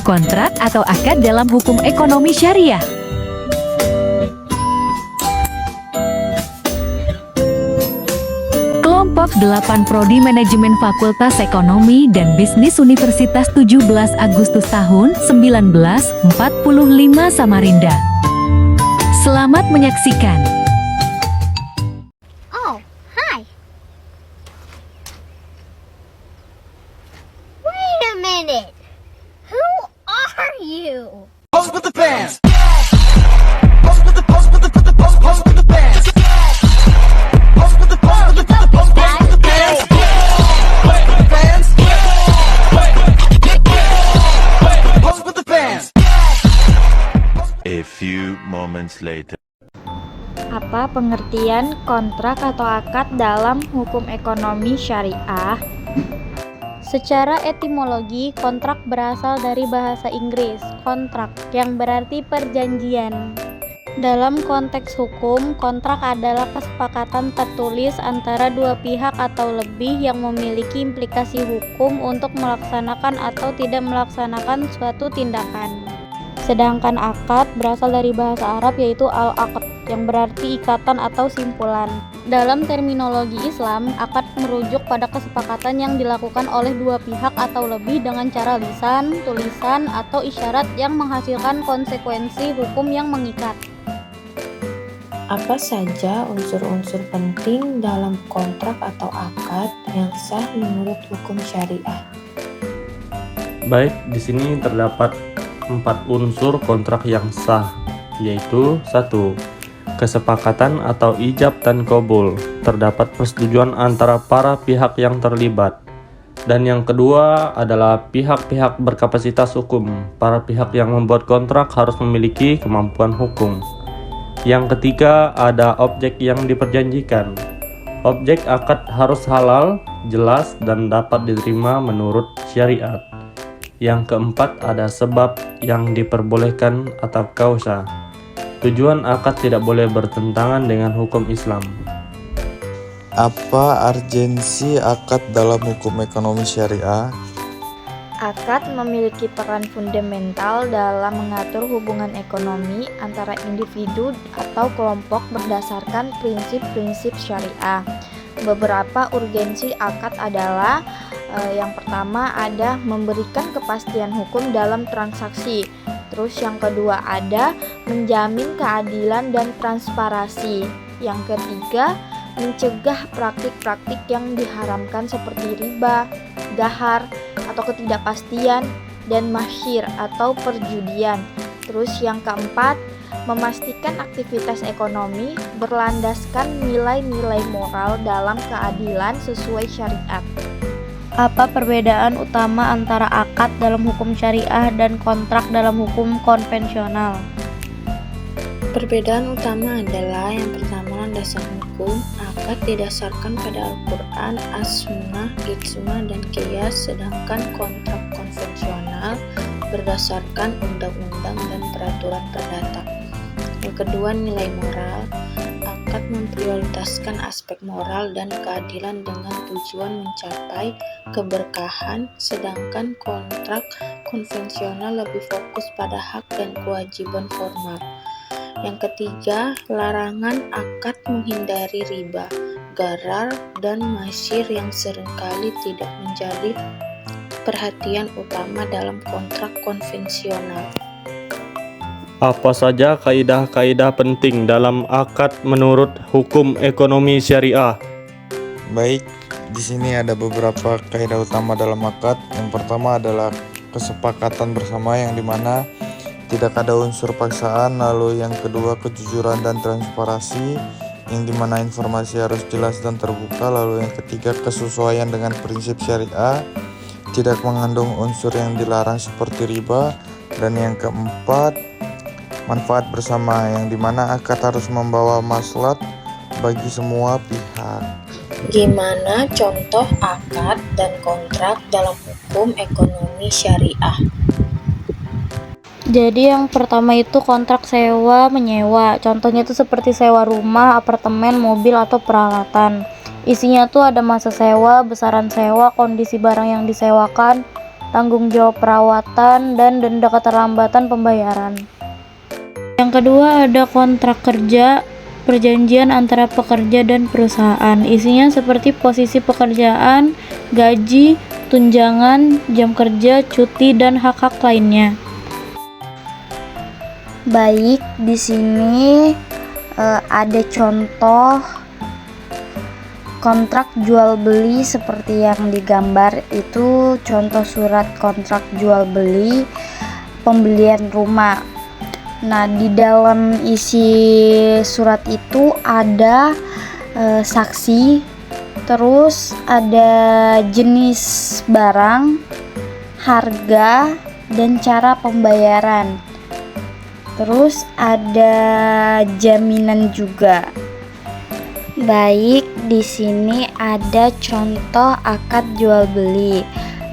kontrak atau akad dalam hukum ekonomi syariah. Kelompok 8 Prodi Manajemen Fakultas Ekonomi dan Bisnis Universitas 17 Agustus tahun 1945 Samarinda. Selamat menyaksikan. Oh, hi. Wait a minute. Who are you? Pose with the fans. Pose with the pose with the pose with the pose with the fans. Pose with the pose with the pose with the fans. Pose with the fans. Pose with the fans. A few moments later. Apa pengertian kontrak atau akad dalam hukum ekonomi syariah? Secara etimologi, kontrak berasal dari bahasa Inggris, kontrak, yang berarti perjanjian. Dalam konteks hukum, kontrak adalah kesepakatan tertulis antara dua pihak atau lebih yang memiliki implikasi hukum untuk melaksanakan atau tidak melaksanakan suatu tindakan. Sedangkan akad berasal dari bahasa Arab yaitu al-aqd, yang berarti ikatan atau simpulan. Dalam terminologi Islam, akad merujuk pada kesepakatan yang dilakukan oleh dua pihak atau lebih dengan cara lisan, tulisan, atau isyarat yang menghasilkan konsekuensi hukum yang mengikat. Apa saja unsur-unsur penting dalam kontrak atau akad yang sah menurut hukum syariah? Baik, di sini terdapat 4 unsur kontrak yang sah, yaitu 1. Kesepakatan atau ijab dan qabul, terdapat persetujuan antara para pihak yang terlibat. Dan yang kedua adalah pihak-pihak berkapasitas hukum. Para pihak yang membuat kontrak harus memiliki kemampuan hukum. Yang ketiga ada objek yang diperjanjikan. Objek akad harus halal, jelas, dan dapat diterima menurut syariat. Yang keempat ada sebab yang diperbolehkan atau kausa. Tujuan akad tidak boleh bertentangan dengan hukum Islam. Apa urgensi akad dalam hukum ekonomi syariah? Akad memiliki peran fundamental dalam mengatur hubungan ekonomi antara individu atau kelompok berdasarkan prinsip-prinsip syariah. Beberapa urgensi akad adalah yang pertama ada memberikan kepastian hukum dalam transaksi. Terus yang kedua ada menjamin keadilan dan transparansi. Yang ketiga mencegah praktik-praktik yang diharamkan seperti riba, dahar atau ketidakpastian, dan masyir atau perjudian. Terus yang keempat memastikan aktivitas ekonomi berlandaskan nilai-nilai moral dalam keadilan sesuai syariat. Apa perbedaan utama antara akad dalam hukum syariah dan kontrak dalam hukum konvensional? Perbedaan utama adalah yang pertama landasan hukum. Akad didasarkan pada Al-Quran, As-Sunnah, Ijma, dan Qiyas, sedangkan kontrak konvensional berdasarkan undang-undang dan peraturan perdata. Yang kedua, nilai moral. Akad memprioritaskan aspek moral dan keadilan dengan tujuan mencapai keberkahan, sedangkan kontrak konvensional lebih fokus pada hak dan kewajiban formal. Yang ketiga, larangan akad menghindari riba, gharar, dan masyir yang seringkali tidak menjadi perhatian utama dalam kontrak konvensional. Apa saja kaidah-kaidah penting dalam akad menurut hukum ekonomi syariah? Baik, di sini ada beberapa kaidah utama dalam akad. Yang pertama adalah kesepakatan bersama yang dimana tidak ada unsur paksaan. Lalu yang kedua kejujuran dan transparansi yang dimana informasi harus jelas dan terbuka. Lalu yang ketiga kesesuaian dengan prinsip syariah, tidak mengandung unsur yang dilarang seperti riba. Dan yang keempat manfaat bersama yang dimana akad harus membawa maslahat bagi semua pihak. Gimana contoh akad dan kontrak dalam hukum ekonomi syariah? Jadi yang pertama itu kontrak sewa menyewa. Contohnya itu seperti sewa rumah, apartemen, mobil, atau peralatan. Isinya tuh ada masa sewa, besaran sewa, kondisi barang yang disewakan, tanggung jawab perawatan, dan denda keterlambatan pembayaran. Yang kedua ada kontrak kerja, perjanjian antara pekerja dan perusahaan. Isinya seperti posisi pekerjaan, gaji, tunjangan, jam kerja, cuti, dan hak-hak lainnya. Baik, di sini ada contoh kontrak jual beli seperti yang digambar. Itu contoh surat kontrak jual beli pembelian rumah. Nah, di dalam isi surat itu ada saksi, terus ada jenis barang, harga, dan cara pembayaran. Terus ada jaminan juga. Baik, di sini ada contoh akad jual beli.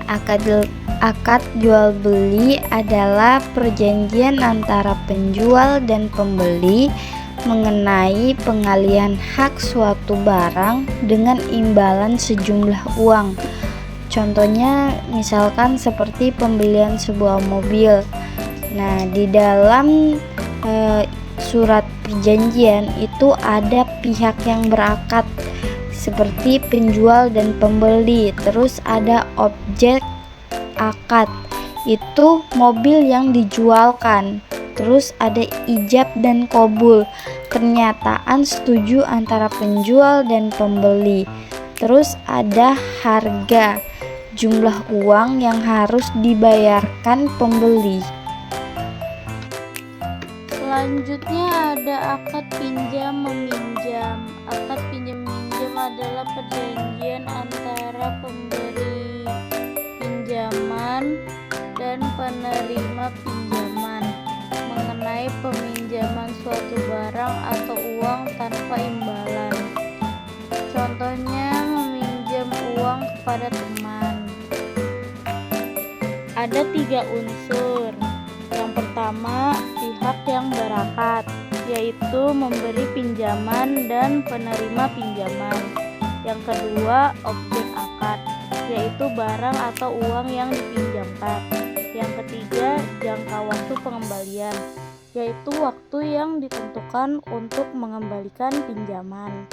Akad jual beli adalah perjanjian antara penjual dan pembeli mengenai pengalihan hak suatu barang dengan imbalan sejumlah uang. Contohnya misalkan seperti pembelian sebuah mobil. Nah, di dalam surat perjanjian itu ada pihak yang berakad seperti penjual dan pembeli. Terus ada objek akad, itu mobil yang dijualkan. Terus ada ijab dan qabul, pernyataan setuju antara penjual dan pembeli. Terus ada harga, jumlah uang yang harus dibayarkan pembeli. Selanjutnya ada akad pinjam meminjam. Akad pinjam meminjam adalah perjanjian antara pemberi pinjaman dan penerima pinjaman mengenai peminjaman suatu barang atau uang tanpa imbalan. Contohnya meminjam uang kepada teman. Ada 3 unsur. Yang pertama, pihak yang berakad, yaitu memberi pinjaman dan penerima pinjaman. Yang kedua, objek akad, yaitu barang atau uang yang dipinjamkan. Yang ketiga, jangka waktu pengembalian, yaitu waktu yang ditentukan untuk mengembalikan pinjaman.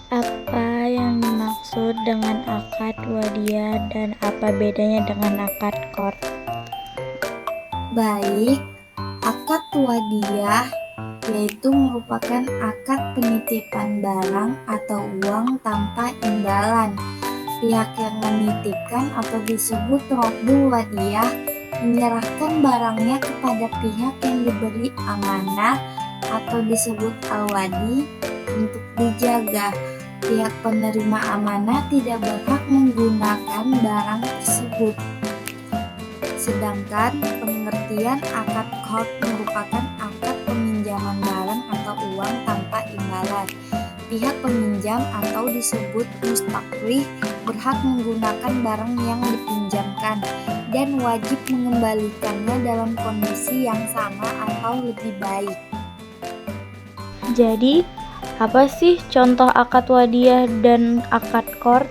Apa yang dimaksud dengan akad wadiyah dan apa bedanya dengan akad qard? Baik, akad wadiyah yaitu merupakan akad penitipan barang atau uang tanpa imbalan. Pihak yang menitipkan atau disebut rokbul wadiyah menyerahkan barangnya kepada pihak yang diberi amanah atau disebut al-wadi untuk dijaga. Pihak penerima amanah tidak berhak menggunakan barang tersebut. Sedangkan pengertian akad qard merupakan akad peminjaman barang atau uang tanpa imbalan. Pihak peminjam atau disebut mustakrih berhak menggunakan barang yang dipinjamkan dan wajib mengembalikannya dalam kondisi yang sama atau lebih baik. Jadi, apa sih contoh akad wadiyah dan akad qard?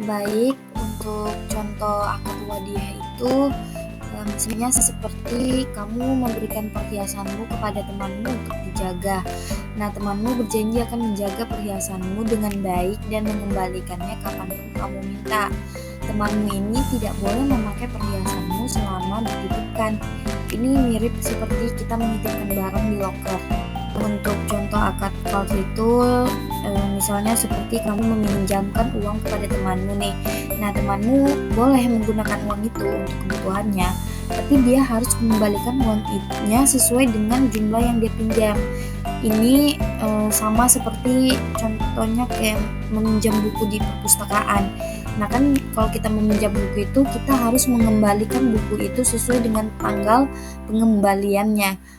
Baik, untuk contoh akad wadiyah itu misalnya seperti kamu memberikan perhiasanmu kepada temanmu untuk dijaga. Nah, temanmu berjanji akan menjaga perhiasanmu dengan baik dan mengembalikannya kapanpun kamu minta. Temanmu ini tidak boleh memakai perhiasanmu selama dititipkan. Ini mirip seperti kita menitipkan barang di loker. Untuk contoh akad qard itu misalnya seperti kamu meminjamkan uang kepada temanmu nih. Nah, temanmu boleh menggunakan uang itu untuk kebutuhannya, tapi dia harus mengembalikan uangnya sesuai dengan jumlah yang dia pinjam. Ini sama seperti contohnya kayak meminjam buku di perpustakaan. Nah, kan kalau kita meminjam buku itu kita harus mengembalikan buku itu sesuai dengan tanggal pengembaliannya.